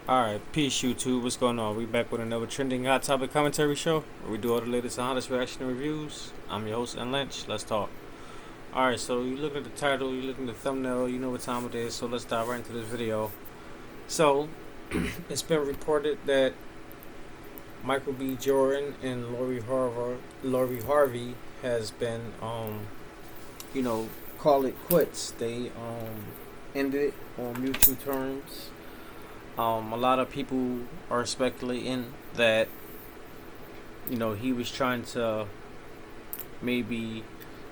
Alright, peace YouTube, what's going on? We back with another trending hot topic commentary show where we do all the latest and hottest reaction and reviews. I'm your host, N Lynch. Let's talk. Alright, so you look at the title, you look at the thumbnail, you know what time it is, so let's dive right into this video. So, it's been reported that Michael B. Jordan and Lori Harvey has been, call it quits. They ended on mutual terms. A lot of people are speculating that he was trying to maybe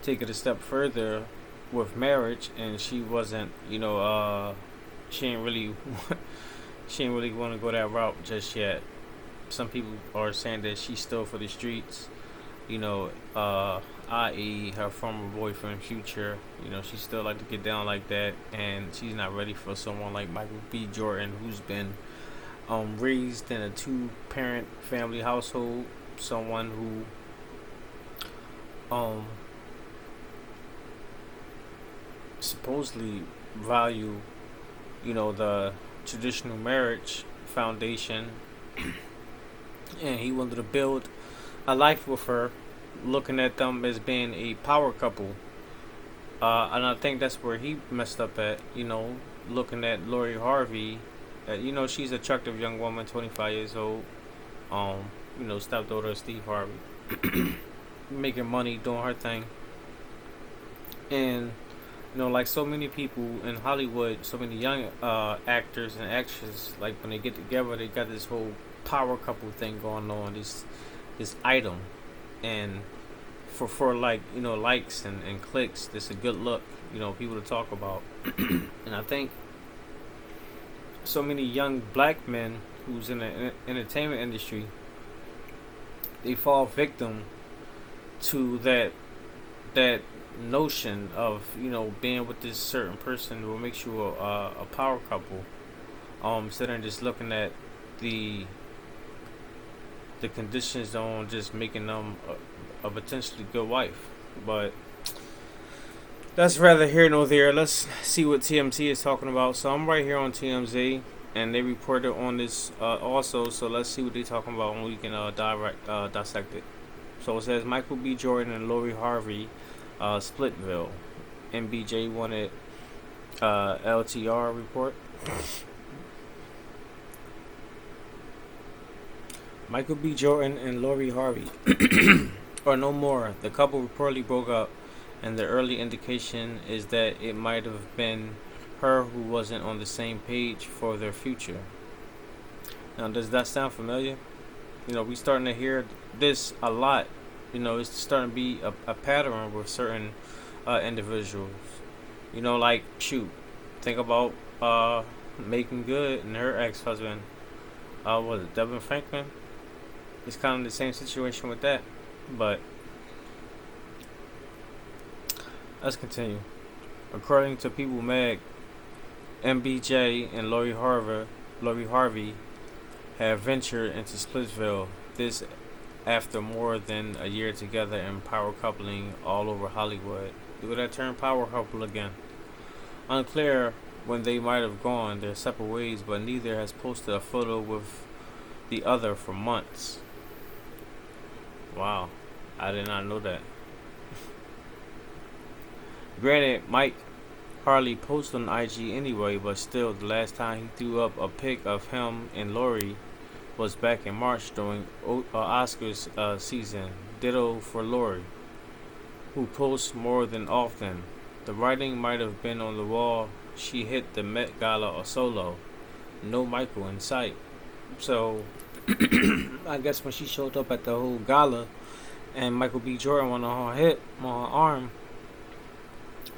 take it a step further with marriage, and she wasn't. She ain't really she ain't really want to go that route just yet. Some people are saying that she's still for the streets. I.e. her former boyfriend, Future. She still like to get down like that, and she's not ready for someone like Michael B. Jordan, who's been raised in a two-parent family household. Someone who supposedly value, the traditional marriage foundation, and he wanted to build a life with her, looking at them as being a power couple. And I think that's where he messed up at, looking at Lori Harvey. She's an attractive young woman, 25 years old. Stepdaughter of Steve Harvey. Making money, doing her thing. And, like so many people in Hollywood, so many young actors and actresses, like when they get together, they got this whole power couple thing going on, this item. And for like, likes and clicks, this a good look, people to talk about. And I think so many young black men who's in the entertainment industry, they fall victim to that notion of being with this certain person will make you a power couple, instead of just looking at the conditions on just making them a potentially good wife. But that's rather here nor there. Let's see what TMZ is talking about. So I'm right here on TMZ, and they reported on this also. So let's see what they're talking about, and we can dissect it. So it says Michael B. Jordan and Lori Harvey, Splitville. MBJ wanted LTR report. Michael B. Jordan and Lori Harvey are no more. The couple reportedly broke up, and the early indication is that it might have been her who wasn't on the same page for their future. Now, does that sound familiar? We starting to hear this a lot. It's starting to be a pattern with certain individuals. Like, shoot, think about Making Good and her ex-husband. Was it Devin Franklin? It's kind of the same situation with that. But let's continue. According to People Mag, MBJ and Lori Harvey have ventured into Splitsville. This after more than a year together and power coupling all over Hollywood. Look at that term, power couple again. Unclear when they might have gone their separate ways, but neither has posted a photo with the other for months. Wow, I did not know that. Granted, Mike hardly posts on IG anyway, but still, the last time he threw up a pic of him and Lori was back in March during Oscars season. Ditto for Lori, who posts more than often. The writing might have been on the wall. She hit the Met Gala solo. No Michael in sight. So, I guess when she showed up at the whole gala and Michael B. Jordan went on her hip, on her arm,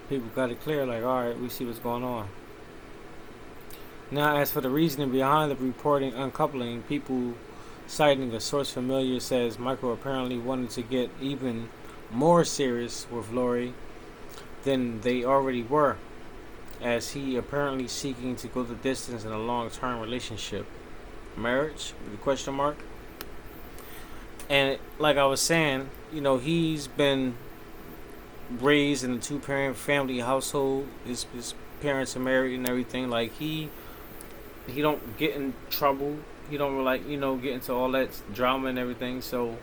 people got it clear, like, alright, we see what's going on. Now, as for the reasoning behind the reporting uncoupling, people citing a source familiar says Michael apparently wanted to get even more serious with Lori than they already were, as he apparently seeking to go the distance in a long-term relationship. Marriage? The question mark. And like I was saying, he's been raised in a two-parent family household. His parents are married and everything. Like, he he don't get in trouble. He don't like get into all that drama and everything. So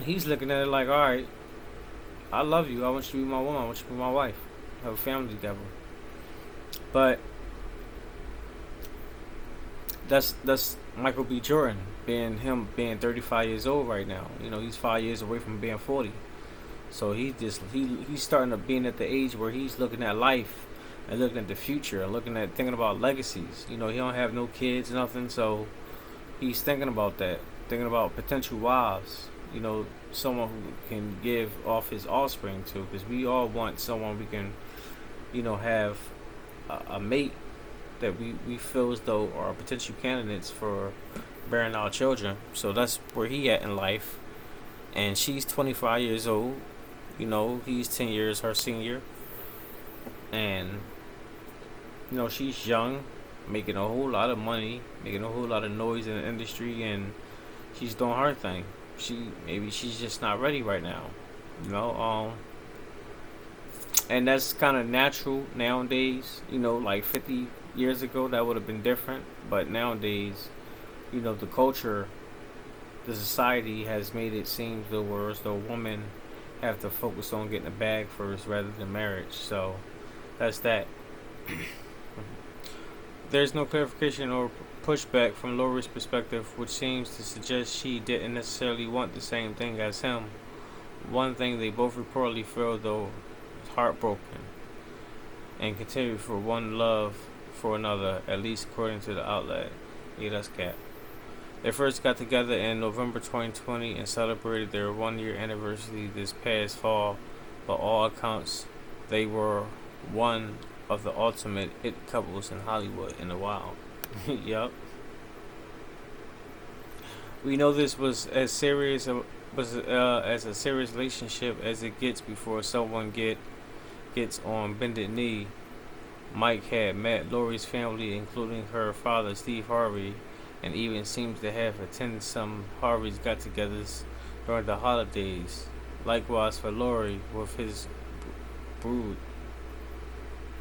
he's looking at it like, all right, I love you. I want you to be my woman. I want you to be my wife. Have a family together. But that's Michael B. Jordan being 35 years old right now. He's 5 years away from being 40. So he's starting to being at the age where he's looking at life and looking at the future and looking at thinking about legacies. He don't have no kids, nothing. So he's thinking about that, thinking about potential wives. Someone who can give off his offspring to, because we all want someone we can, have a mate that we feel as though are potential candidates for bearing our children. So that's where he at in life. And she's 25 years old. He's 10 years her senior. And, she's young, making a whole lot of money, making a whole lot of noise in the industry, and she's doing her thing. Maybe she's just not ready right now. And that's kind of natural nowadays. Like 50 years ago, that would have been different. But nowadays, the culture, the society has made it seem as though women have to focus on getting a bag first rather than marriage. So that's that. There's no clarification or pushback from Lori's perspective, which seems to suggest she didn't necessarily want the same thing as him. One thing they both reportedly feel, though, is heartbroken and continue for one love for another, at least according to the outlet. Yeah, that's cap. They first got together in November 2020 and celebrated their 1 year anniversary this past fall. By all accounts, they were one of the ultimate it couples in Hollywood in a while. Yup. We know this was as serious as a serious relationship as it gets before someone gets on bended knee. Mike had met Lori's family, including her father, Steve Harvey, and even seems to have attended some Harvey's get-togethers during the holidays. Likewise for Lori with his brood.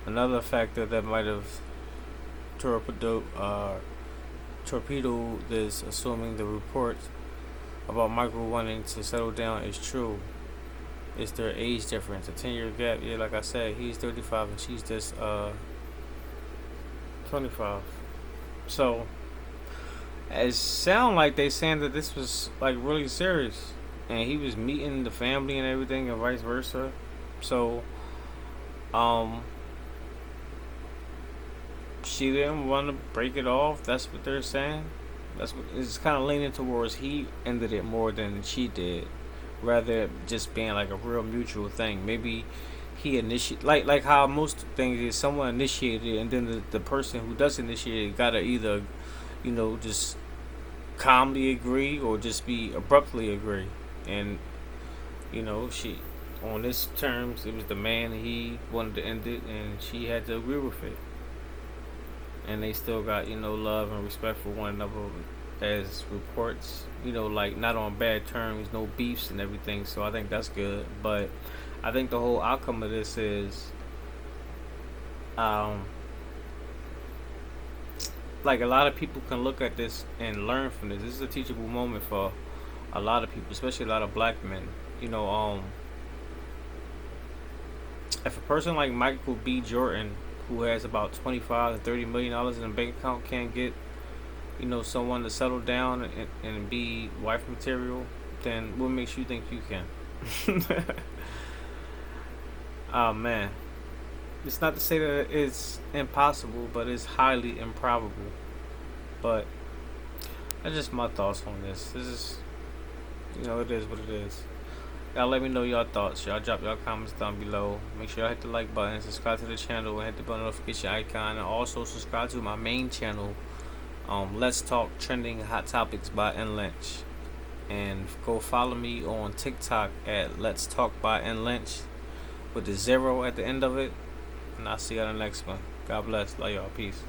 Another factor that might have torpedoed this, assuming the reports about Michael wanting to settle down is true, is their age difference. A 10-year gap. Yeah, like I said, he's 35 and she's just 25. So it sound like they saying that this was like really serious, and he was meeting the family and everything, and vice versa. So, she didn't want to break it off. That's what they're saying. That's what it's kind of leaning towards. He ended it more than she did, rather just being like a real mutual thing. Maybe he initiated, like how most things is, someone initiated it, and then the person who does initiate it gotta either, just calmly agree or just be abruptly agree. And she, on this terms, it was the man, he wanted to end it, and she had to agree with it. And they still got love and respect for one another, as reports, like not on bad terms, no beefs and everything. So I think that's good. But I think the whole outcome of this is like a lot of people can look at this and learn from this. This is a teachable moment for a lot of people, especially a lot of black men. If a person like Michael B. Jordan, who has about $25 to $30 million in a bank account, can't get someone to settle down and be wife material, then what makes you think you can? Oh man, it's not to say that it's impossible, but it's highly improbable. But that's just my thoughts on this. This is, it is what it is. Y'all let me know your thoughts. Y'all drop your comments down below. Make sure y'all hit the like button, subscribe to the channel, and hit the bell notification icon. And also subscribe to my main channel, Let's Talk Trending Hot Topics by N Lynch. And go follow me on TikTok at Let's Talk by N Lynch with the 0 at the end of it. And I'll see you on the next one. God bless. Love y'all. Peace.